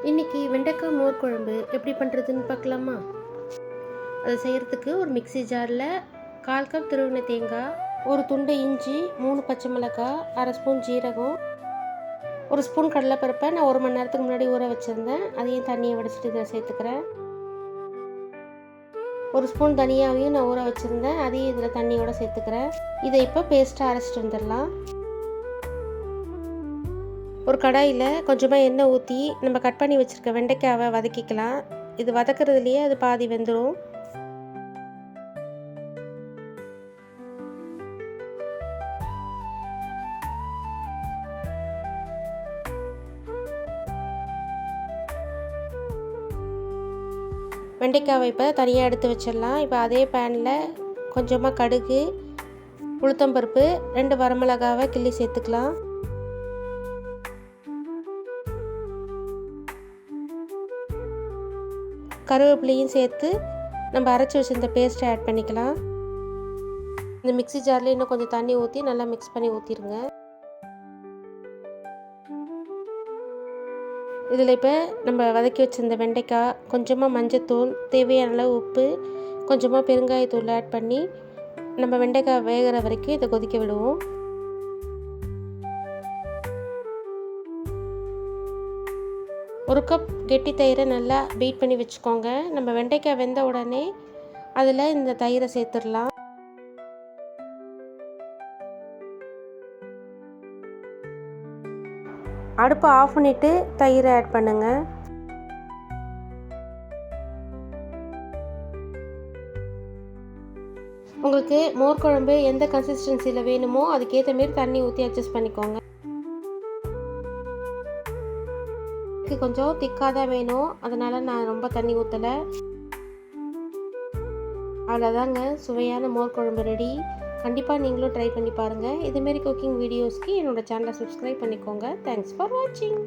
இன்றைக்கி வெண்டைக்காய் மோர் குழம்பு எப்படி பண்ணுறதுன்னு பார்க்கலாமா? அதை செய்கிறதுக்கு ஒரு மிக்ஸி ஜாரில் 1/4 கப் துருவின தேங்காய், ஒரு துண்டு இஞ்சி, 3 பச்சை மிளகாய், 1/2 ஸ்பூன் ஜீரகம், 1 ஸ்பூன் கடலைப்பருப்பை நான் 1 மணி நேரத்துக்கு முன்னாடி ஊற வச்சுருந்தேன். அதையும் தண்ணியை வடிச்சிட்டு இதை சேர்த்துக்கிறேன். 1 ஸ்பூன் தனியாவையும் நான் ஊற வச்சுருந்தேன். அதையும் இதில் தண்ணியோடு சேர்த்துக்கிறேன். இதை இப்போ பேஸ்ட்டாக அரைச்சிட்டு வந்துடலாம். ஒரு கடாயில் கொஞ்சமாக எண்ணெய் ஊற்றி நம்ம கட் பண்ணி வச்சுருக்க வெண்டைக்காவை வதக்கிக்கலாம். இது வதக்கிறதுலையே அது பாதி வெந்துடும். வெண்டைக்காவை இப்போ தனியாக எடுத்து வச்சிடலாம். இப்போ அதே பேனில் கொஞ்சமாக கடுகு, உளுத்தம்பருப்பு, 2 வரமிளகாவை கிள்ளி சேர்த்துக்கலாம். கருவேப்பிலையும் சேர்த்து நம்ம அரைச்சி வச்சிருந்த பேஸ்ட்டை ஆட் பண்ணிக்கலாம். இந்த மிக்ஸி ஜாரில் இன்னும் கொஞ்சம் தண்ணி ஊற்றி நல்லா மிக்ஸ் பண்ணி ஊற்றிடுங்க. இதில் இப்போ நம்ம வதக்கி வச்சிருந்த வெண்டைக்காய், கொஞ்சமாக மஞ்சத்தூள், தேவையான அளவு உப்பு, கொஞ்சமாக பெருங்காயத்தூள் ஆட் பண்ணி நம்ம வெண்டைக்காய் வேகிற வரைக்கும் இதை கொதிக்க விடுவோம். ஒரு கப் கெட்டி தயிரை நல்லா பீட் பண்ணி வச்சுக்கோங்க. நம்ம வெண்டைக்காய் வெந்த உடனே அதில் இந்த தயிரை சேர்த்துடலாம். அடுப்பை ஆஃப் பண்ணிவிட்டு தயிரை ஆட் பண்ணுங்கள். உங்களுக்கு மோர் குழம்பு எந்த கன்சிஸ்டன்சியில் வேணுமோ அதுக்கேற்ற மாரி தண்ணி ஊற்றி அட்ஜஸ்ட் பண்ணிக்கோங்க. கொஞ்சம் திக்காக தான் வேணும், அதனால் நான் ரொம்ப தண்ணி ஊற்றலை. அவ்வளோதாங்க, சுவையான மோர் குழம்பு ரெடி. கண்டிப்பாக நீங்களும் ட்ரை பண்ணி பாருங்கள். இதுமாரி குக்கிங் வீடியோஸ்க்கு என்னோடய சேனலை சப்ஸ்கிரைப் பண்ணிக்கோங்க. தேங்க்ஸ் ஃபார் வாட்சிங்.